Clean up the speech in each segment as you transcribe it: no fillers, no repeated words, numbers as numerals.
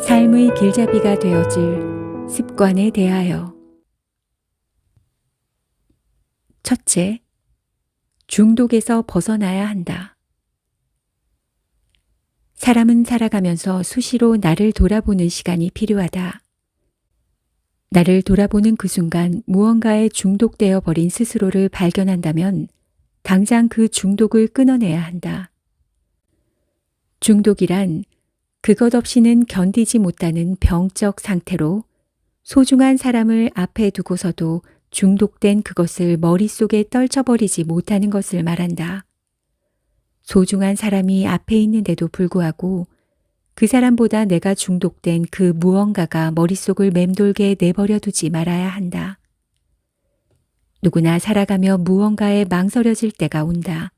삶의 길잡이가 되어줄 습관에 대하여. 첫째, 중독에서 벗어나야 한다. 사람은 살아가면서 수시로 나를 돌아보는 시간이 필요하다. 나를 돌아보는 그 순간 무언가에 중독되어 버린 스스로를 발견한다면 당장 그 중독을 끊어내야 한다. 중독이란 그것 없이는 견디지 못하는 병적 상태로 소중한 사람을 앞에 두고서도 중독된 그것을 머릿속에 떨쳐버리지 못하는 것을 말한다. 소중한 사람이 앞에 있는데도 불구하고 그 사람보다 내가 중독된 그 무언가가 머릿속을 맴돌게 내버려 두지 말아야 한다. 누구나 살아가며 무언가에 망설여질 때가 온다.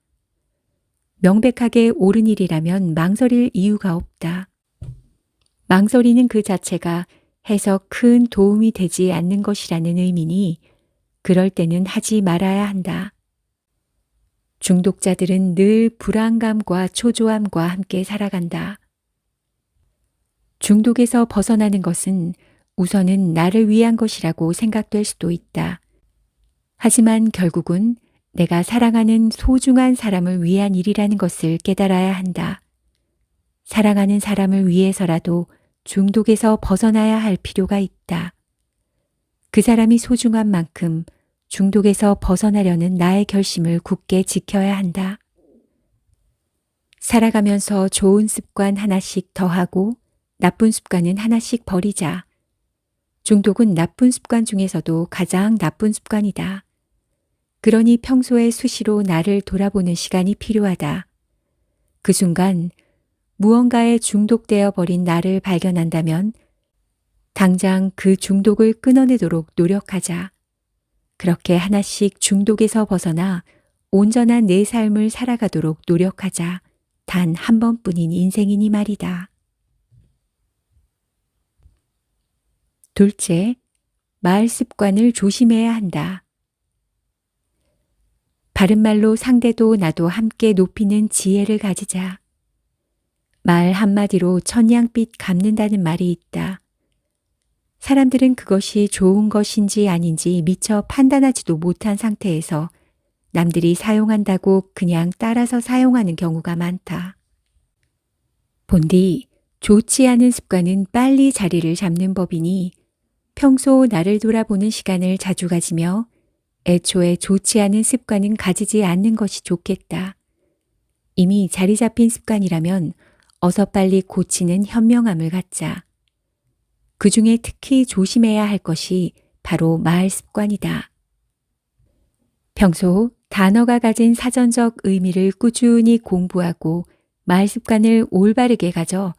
명백하게 옳은 일이라면 망설일 이유가 없다. 망설이는 그 자체가 해서 큰 도움이 되지 않는 것이라는 의미니 그럴 때는 하지 말아야 한다. 중독자들은 늘 불안감과 초조함과 함께 살아간다. 중독에서 벗어나는 것은 우선은 나를 위한 것이라고 생각될 수도 있다. 하지만 결국은 내가 사랑하는 소중한 사람을 위한 일이라는 것을 깨달아야 한다. 사랑하는 사람을 위해서라도 중독에서 벗어나야 할 필요가 있다. 그 사람이 소중한 만큼 중독에서 벗어나려는 나의 결심을 굳게 지켜야 한다. 살아가면서 좋은 습관 하나씩 더하고 나쁜 습관은 하나씩 버리자. 중독은 나쁜 습관 중에서도 가장 나쁜 습관이다. 그러니 평소에 수시로 나를 돌아보는 시간이 필요하다. 그 순간 무언가에 중독되어 버린 나를 발견한다면 당장 그 중독을 끊어내도록 노력하자. 그렇게 하나씩 중독에서 벗어나 온전한 내 삶을 살아가도록 노력하자. 단 한 번뿐인 인생이니 말이다. 둘째, 말 습관을 조심해야 한다. 바른말로 상대도 나도 함께 높이는 지혜를 가지자. 말 한마디로 천냥빛 갚는다는 말이 있다. 사람들은 그것이 좋은 것인지 아닌지 미처 판단하지도 못한 상태에서 남들이 사용한다고 그냥 따라서 사용하는 경우가 많다. 본디 좋지 않은 습관은 빨리 자리를 잡는 법이니 평소 나를 돌아보는 시간을 자주 가지며 애초에 좋지 않은 습관은 가지지 않는 것이 좋겠다. 이미 자리 잡힌 습관이라면 어서 빨리 고치는 현명함을 갖자. 그 중에 특히 조심해야 할 것이 바로 말 습관이다. 평소 단어가 가진 사전적 의미를 꾸준히 공부하고 말 습관을 올바르게 가져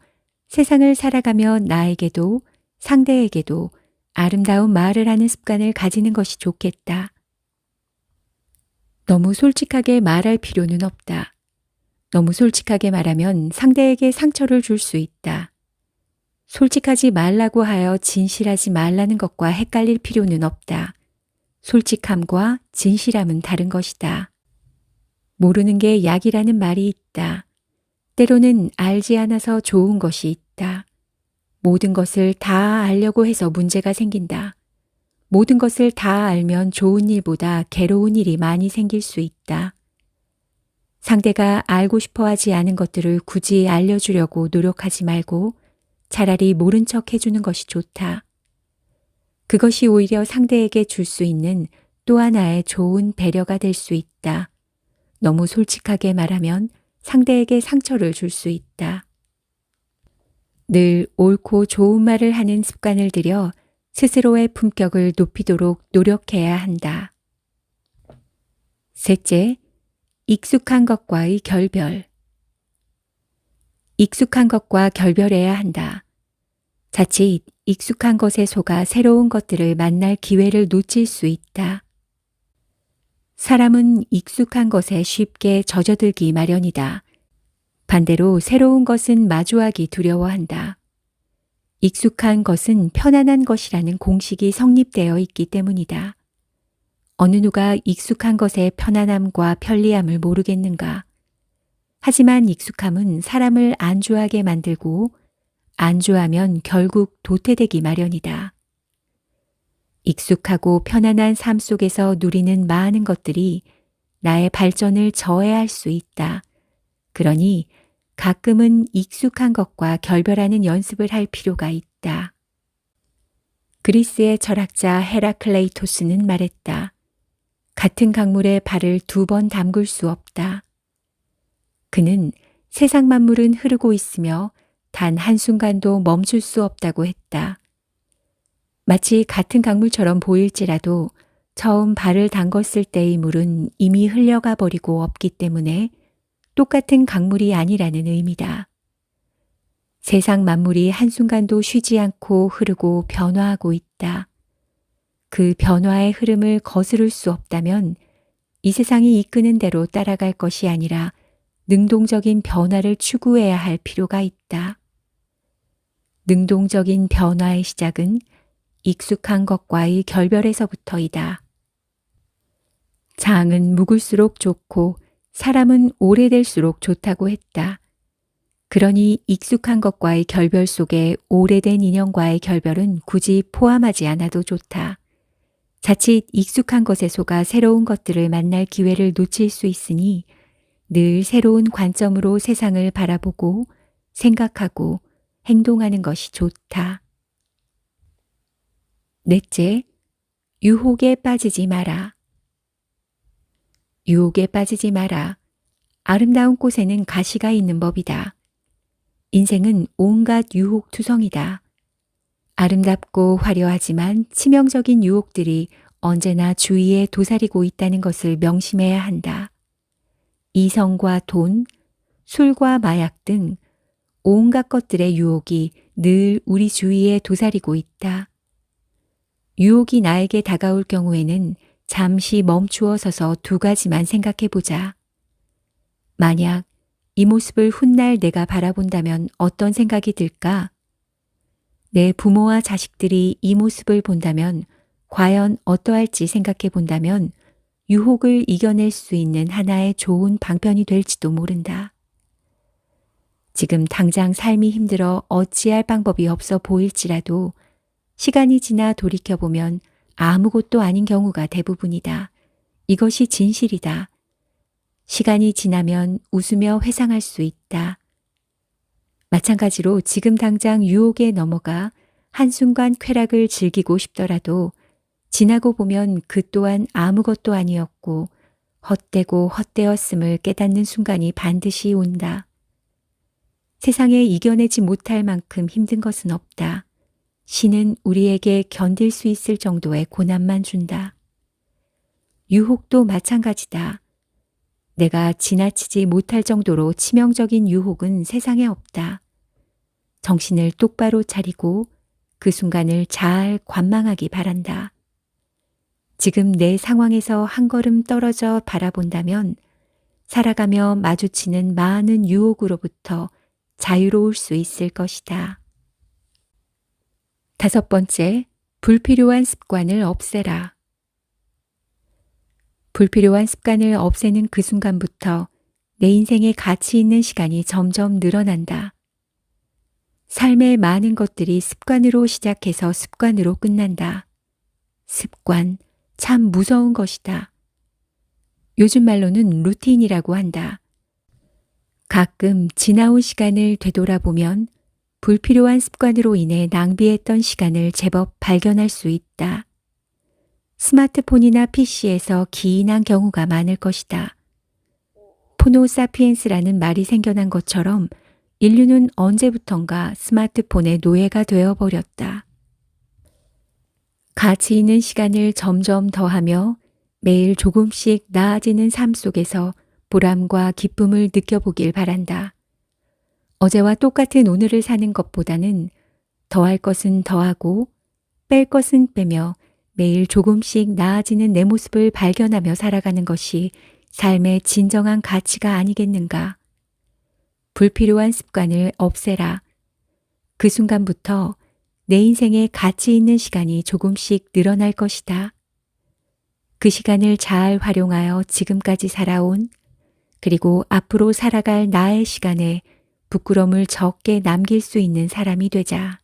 세상을 살아가며 나에게도 상대에게도 아름다운 말을 하는 습관을 가지는 것이 좋겠다. 너무 솔직하게 말할 필요는 없다. 너무 솔직하게 말하면 상대에게 상처를 줄 수 있다. 솔직하지 말라고 하여 진실하지 말라는 것과 헷갈릴 필요는 없다. 솔직함과 진실함은 다른 것이다. 모르는 게 약이라는 말이 있다. 때로는 알지 않아서 좋은 것이 있다. 모든 것을 다 알려고 해서 문제가 생긴다. 모든 것을 다 알면 좋은 일보다 괴로운 일이 많이 생길 수 있다. 상대가 알고 싶어 하지 않은 것들을 굳이 알려주려고 노력하지 말고 차라리 모른 척 해주는 것이 좋다. 그것이 오히려 상대에게 줄 수 있는 또 하나의 좋은 배려가 될 수 있다. 너무 솔직하게 말하면 상대에게 상처를 줄 수 있다. 늘 옳고 좋은 말을 하는 습관을 들여 스스로의 품격을 높이도록 노력해야 한다. 셋째, 익숙한 것과의 결별. 익숙한 것과 결별해야 한다. 자칫 익숙한 것에 속아 새로운 것들을 만날 기회를 놓칠 수 있다. 사람은 익숙한 것에 쉽게 젖어들기 마련이다. 반대로 새로운 것은 마주하기 두려워한다. 익숙한 것은 편안한 것이라는 공식이 성립되어 있기 때문이다. 어느 누가 익숙한 것의 편안함과 편리함을 모르겠는가? 하지만 익숙함은 사람을 안주하게 만들고 안주하면 결국 도태되기 마련이다. 익숙하고 편안한 삶 속에서 누리는 많은 것들이 나의 발전을 저해할 수 있다. 그러니 가끔은 익숙한 것과 결별하는 연습을 할 필요가 있다. 그리스의 철학자 헤라클레이토스는 말했다. 같은 강물에 발을 2번 담글 수 없다. 그는 세상 만물은 흐르고 있으며 단 한순간도 멈출 수 없다고 했다. 마치 같은 강물처럼 보일지라도 처음 발을 담궜을 때의 물은 이미 흘려가 버리고 없기 때문에 똑같은 강물이 아니라는 의미다. 세상 만물이 한순간도 쉬지 않고 흐르고 변화하고 있다. 그 변화의 흐름을 거스를 수 없다면 이 세상이 이끄는 대로 따라갈 것이 아니라 능동적인 변화를 추구해야 할 필요가 있다. 능동적인 변화의 시작은 익숙한 것과의 결별에서부터이다. 장은 묵을수록 좋고 사람은 오래될수록 좋다고 했다. 그러니 익숙한 것과의 결별 속에 오래된 인연과의 결별은 굳이 포함하지 않아도 좋다. 자칫 익숙한 것에 속아 새로운 것들을 만날 기회를 놓칠 수 있으니 늘 새로운 관점으로 세상을 바라보고 생각하고 행동하는 것이 좋다. 넷째, 유혹에 빠지지 마라. 유혹에 빠지지 마라. 아름다운 꽃에는 가시가 있는 법이다. 인생은 온갖 유혹 투성이다. 아름답고 화려하지만 치명적인 유혹들이 언제나 주위에 도사리고 있다는 것을 명심해야 한다. 이성과 돈, 술과 마약 등 온갖 것들의 유혹이 늘 우리 주위에 도사리고 있다. 유혹이 나에게 다가올 경우에는 잠시 멈추어 서서 2가지만 생각해 보자. 만약 이 모습을 훗날 내가 바라본다면 어떤 생각이 들까? 내 부모와 자식들이 이 모습을 본다면 과연 어떠할지 생각해 본다면 유혹을 이겨낼 수 있는 하나의 좋은 방편이 될지도 모른다. 지금 당장 삶이 힘들어 어찌할 방법이 없어 보일지라도 시간이 지나 돌이켜보면 아무것도 아닌 경우가 대부분이다. 이것이 진실이다. 시간이 지나면 웃으며 회상할 수 있다. 마찬가지로 지금 당장 유혹에 넘어가 한순간 쾌락을 즐기고 싶더라도 지나고 보면 그 또한 아무것도 아니었고 헛되고 헛되었음을 깨닫는 순간이 반드시 온다. 세상에 이겨내지 못할 만큼 힘든 것은 없다. 신은 우리에게 견딜 수 있을 정도의 고난만 준다. 유혹도 마찬가지다. 내가 지나치지 못할 정도로 치명적인 유혹은 세상에 없다. 정신을 똑바로 차리고 그 순간을 잘 관망하기 바란다. 지금 내 상황에서 한 걸음 떨어져 바라본다면 살아가며 마주치는 많은 유혹으로부터 자유로울 수 있을 것이다. 5번째, 불필요한 습관을 없애라. 불필요한 습관을 없애는 그 순간부터 내 인생에 가치 있는 시간이 점점 늘어난다. 삶의 많은 것들이 습관으로 시작해서 습관으로 끝난다. 습관, 참 무서운 것이다. 요즘 말로는 루틴이라고 한다. 가끔 지나온 시간을 되돌아보면 불필요한 습관으로 인해 낭비했던 시간을 제법 발견할 수 있다. 스마트폰이나 PC에서 기인한 경우가 많을 것이다. 포노사피엔스라는 말이 생겨난 것처럼 인류는 언제부턴가 스마트폰의 노예가 되어버렸다. 가치 있는 시간을 점점 더하며 매일 조금씩 나아지는 삶 속에서 보람과 기쁨을 느껴보길 바란다. 어제와 똑같은 오늘을 사는 것보다는 더할 것은 더하고 뺄 것은 빼며 매일 조금씩 나아지는 내 모습을 발견하며 살아가는 것이 삶의 진정한 가치가 아니겠는가. 불필요한 습관을 없애라. 그 순간부터 내 인생에 가치 있는 시간이 조금씩 늘어날 것이다. 그 시간을 잘 활용하여 지금까지 살아온 그리고 앞으로 살아갈 나의 시간에 부끄러움을 적게 남길 수 있는 사람이 되자.